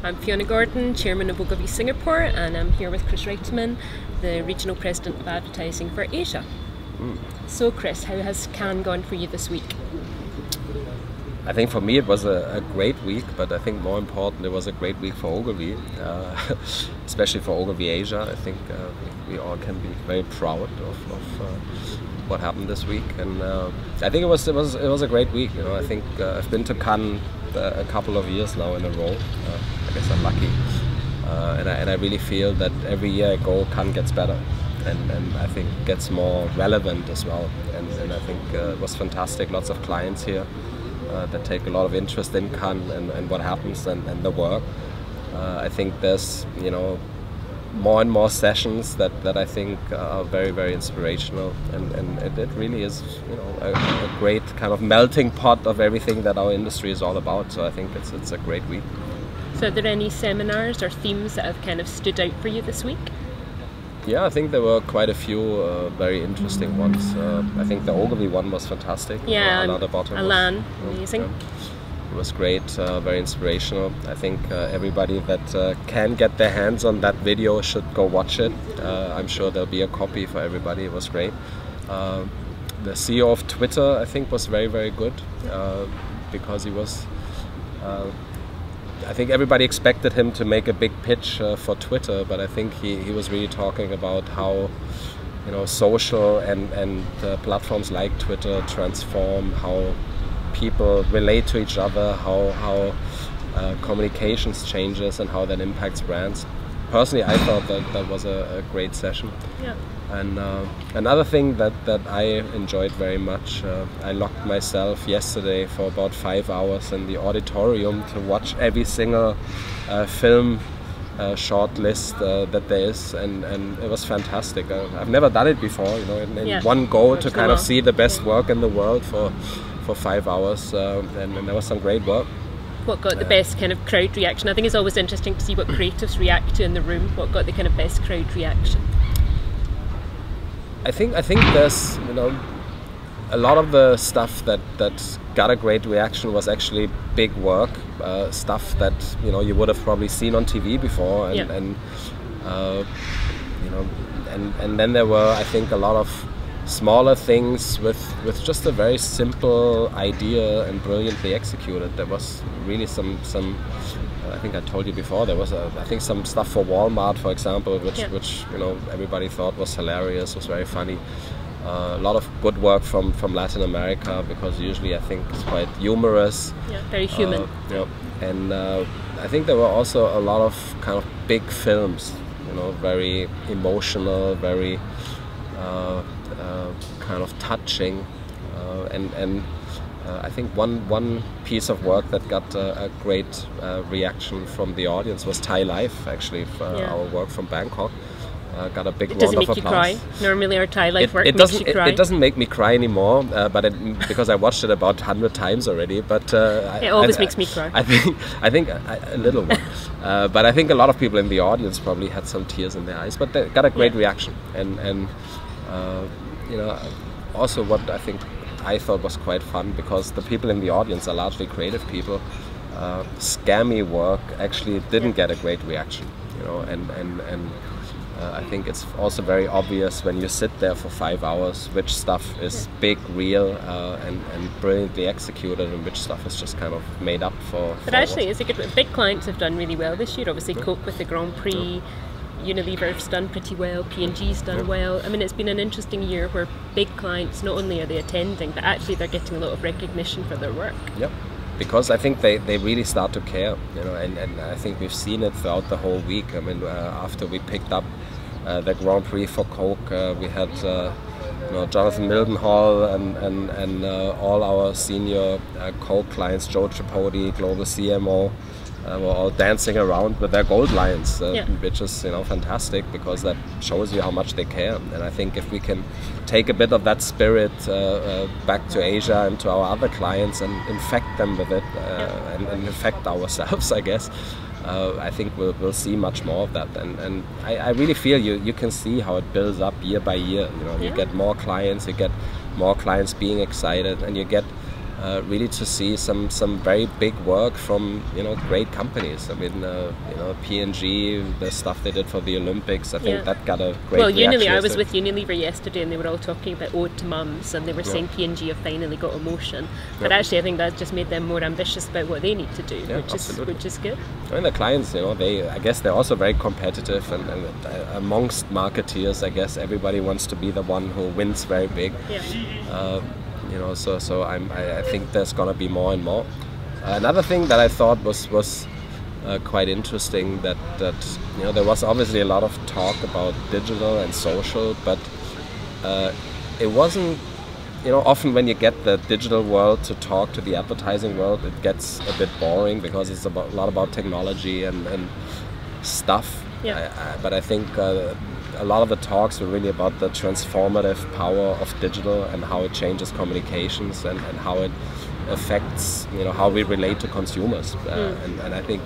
I'm Fiona Gordon, Chairman of Ogilvy Singapore, and I'm here with Chris Reitermann, the Regional President of Advertising for Asia. So Chris, how has Cannes gone for you this week? I think for me it was a great week, but I think more important it was a great week for Ogilvy, especially for Ogilvy Asia. I think we all can be very proud of what happened this week, and I think it was a great week. You know, I think I've been to Cannes a couple of years now in a row. I guess I'm lucky, and I really feel that every year I go, Cannes gets better, and I think gets more relevant as well. And I think it was fantastic. Lots of clients here that take a lot of interest in Cannes and what happens and the work. I think there's more and more sessions that I think are very, very inspirational, and it really is a great kind of melting pot of everything that our industry is all about. So I think it's a great week. So are there any seminars or themes that have kind of stood out for you this week? Yeah, I think there were quite a few very interesting ones. I think the Ogilvy one was fantastic. Yeah, Alan, amazing. It was great, very inspirational. I think everybody that can get their hands on that video should go watch it. I'm sure there'll be a copy for everybody. It was great. The CEO of Twitter, I think, was very, very good because he was... I think everybody expected him to make a big pitch for Twitter, but I think he was really talking about how social and platforms like Twitter transform how people relate to each other, how communications changes and how that impacts brands. Personally, I thought that was a great session. Yeah. And another thing that I enjoyed very much, I locked myself yesterday for about 5 hours in the auditorium to watch every single film short list that there is, and it was fantastic. I've never done it before, in one go to kind of see the best work in the world for 5 hours, and there was some great work. What got the best kind of crowd reaction? I think it's always interesting to see what creatives react to in the room. What got the kind of best crowd reaction? I think there's a lot of the stuff that got a great reaction was actually big work, stuff that you would have probably seen on TV before, and then there were, I think, a lot of smaller things with just a very simple idea and brilliantly executed. There was really some I think I told you before, there was I think some stuff for Walmart, for example, which everybody thought was hilarious, was very funny. A lot of good work from Latin America, because usually I think it's quite humorous. Yeah, very human. And I think there were also a lot of kind of big films, very emotional, very kind of touching, and I think one piece of work that got a great reaction from the audience was Thai Life, actually, our work from Bangkok. Got a big round of applause. It doesn't make you cry. Normally our Thai Life work makes you cry. It doesn't make me cry anymore, but because I watched it about 100 times already. But it always makes me cry. I think a little one. But I think a lot of people in the audience probably had some tears in their eyes. But they got a great reaction, and also what I thought was quite fun, because the people in the audience are largely creative people. Scammy work actually didn't get a great reaction, and I think it's also very obvious when you sit there for 5 hours which stuff is big, real, and brilliantly executed, and which stuff is just kind of made up for. But actually, it's a good. Big clients have done really well this year. Obviously, Coke with the Grand Prix. Unilever's done pretty well, P&G's done well. I mean, it's been an interesting year where big clients, not only are they attending, but actually they're getting a lot of recognition for their work. Yep, because I think they really start to care, and I think we've seen it throughout the whole week. I mean, after we picked up the Grand Prix for Coke, we had Jonathan Mildenhall and all our senior Coke clients, Joe Tripodi, global CMO, were all dancing around with their gold lions, which is fantastic, because that shows you how much they care. And I think if we can take a bit of that spirit back to Asia and to our other clients and infect them with it, and infect ourselves, I guess, I think we'll see much more of that. And I really feel you can see how it builds up year by year. You get more clients, you get more clients being excited, and you get really to see some very big work from great companies. I mean, P&G, the stuff they did for the Olympics, I think that got a great reaction. I was with Unilever yesterday, and they were all talking about Ode to Mums, and they were saying P&G have finally got emotion. But actually, I think that just made them more ambitious about what they need to do, which is good. I mean, the clients, I guess they're also very competitive, and amongst marketeers, I guess everybody wants to be the one who wins very big. Yeah. So I think there's gonna be more and more. Another thing that I thought was quite interesting, that there was obviously a lot of talk about digital and social, but it wasn't. Often when you get the digital world to talk to the advertising world, it gets a bit boring because it's a lot about technology and stuff. Yeah. But I think a lot of the talks were really about the transformative power of digital and how it changes communications and how it affects how we relate to consumers. And I think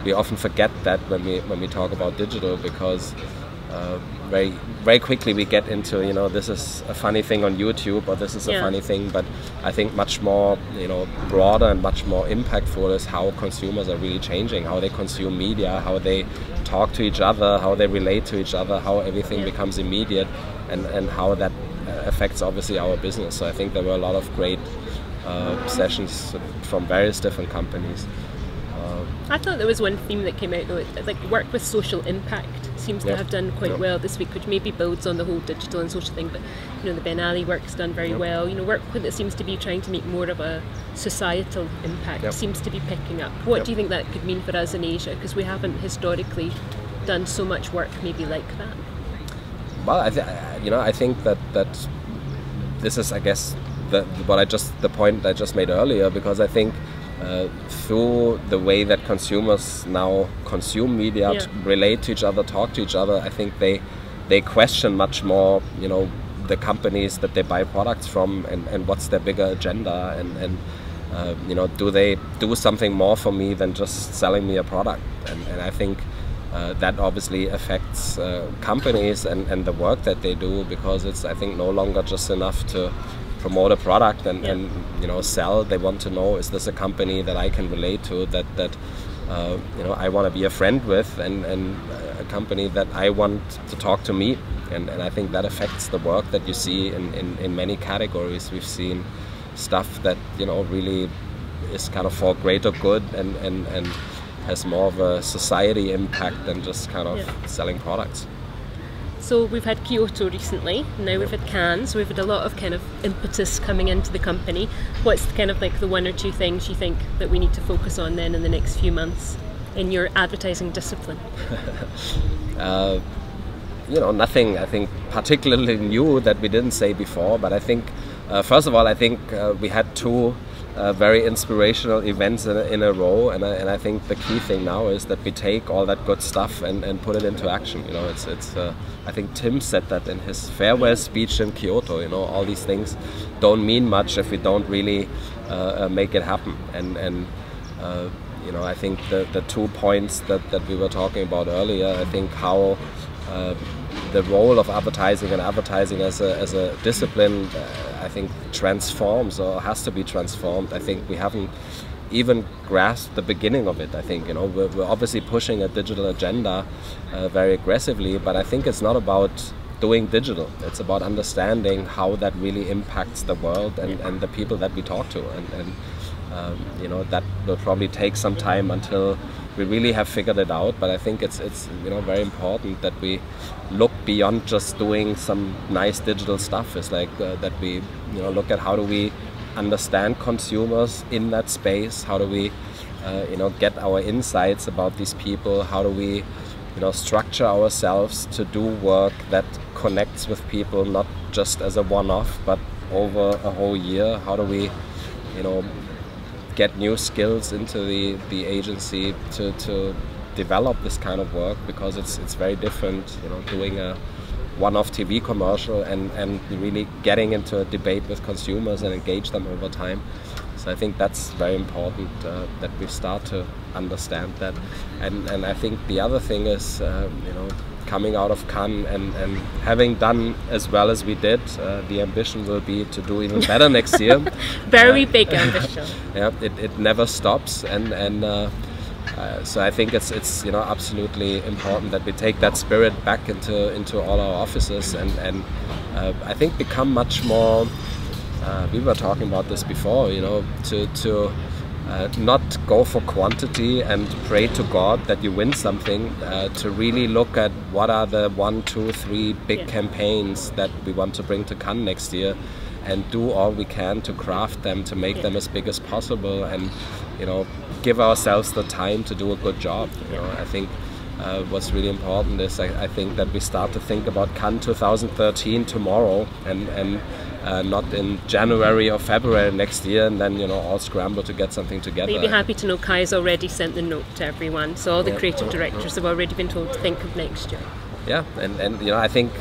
we often forget that when we talk about digital, because very very quickly we get into this is a funny thing on YouTube, or this is a funny thing, but I think much more broader and much more impactful is how consumers are really changing, how they consume media, how they talk to each other, how they relate to each other, how everything becomes immediate, and how that affects obviously our business. So I think there were a lot of great sessions from various different companies. I thought there was one theme that came out though, like work with social impact seems to have done quite well this week, which maybe builds on the whole digital and social thing, but the Ben Ali work's done very well. Work that seems to be trying to make more of a societal impact seems to be picking up. What do you think that could mean for us in Asia? Because we haven't historically done so much work maybe like that. Well, I think that this is, I guess, the point I just made earlier, because I think through the way that consumers now consume media, relate to each other, talk to each other, I think they question much more, the companies that they buy products from, and what's their bigger agenda, and do they do something more for me than just selling me a product? And I think that obviously affects companies and the work that they do, because it's, I think, no longer just enough to promote a product and sell. They want to know, is this a company that I can relate to, that I want to be a friend with, and a company that I want to talk to me, and I think that affects the work that you see in many categories. We've seen stuff that really is kind of for greater good and has more of a society impact than just kind of selling products. So we've had Kyoto recently, now we've had Cannes, so we've had a lot of kind of impetus coming into the company. What's kind of like the one or two things you think that we need to focus on then in the next few months in your advertising discipline? Nothing, I think, particularly new that we didn't say before, but I think, first of all, I think we had two very inspirational events in a row, and I think the key thing now is that we take all that good stuff and put it into action. I think Tim said that in his farewell speech in Kyoto. All these things don't mean much if we don't really make it happen. And I think the 2 points that we were talking about earlier, I think how the role of advertising as a discipline, I think, transforms, or has to be transformed. I think we haven't even grasped the beginning of it. I think we're obviously pushing a digital agenda very aggressively, but I think it's not about doing digital. It's about understanding how that really impacts the world and the people that we talk to, and that will probably take some time until we really have figured it out. But I think it's very important that we look beyond just doing some nice digital stuff. It's like that we look at how do we understand consumers in that space, how do we get our insights about these people, how do we structure ourselves to do work that connects with people, not just as a one-off but over a whole year. How do we get new skills into the agency to develop this kind of work, because it's very different doing a one-off TV commercial and really getting into a debate with consumers and engage them over time. So I think that's very important that we start to understand that. And I think the other thing is coming out of Cannes and having done as well as we did, the ambition will be to do even better next year. Very big ambition. Yeah, it never stops, and so I think it's absolutely important that we take that spirit back into all our offices and I think become much more. We were talking about this before, to not go for quantity and pray to God that you win something, to really look at what are the 1, 2, 3 big campaigns that we want to bring to Cannes next year, and do all we can to craft them, to make them as big as possible, and give ourselves the time to do a good job. I think what's really important is I think that we start to think about Cannes 2013 tomorrow, and not in January or February next year, and then all scramble to get something together. You'll be happy to know Kai's already sent the note to everyone, so all the creative directors have already been told to think of next year. Yeah, and I think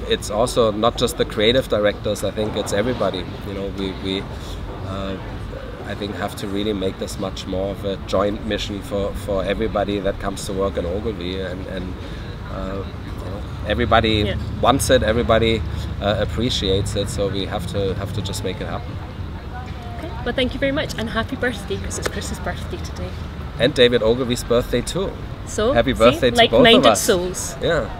it's also not just the creative directors. I think it's everybody. We I think have to really make this much more of a joint mission for everybody that comes to work in Ogilvy, and everybody wants it, everybody appreciates it, so we have to just make it happen. Okay, well, thank you very much, and happy birthday, because it's Chris's birthday today. And David Ogilvy's birthday too. So happy birthday to both of us. like-minded souls. Yeah.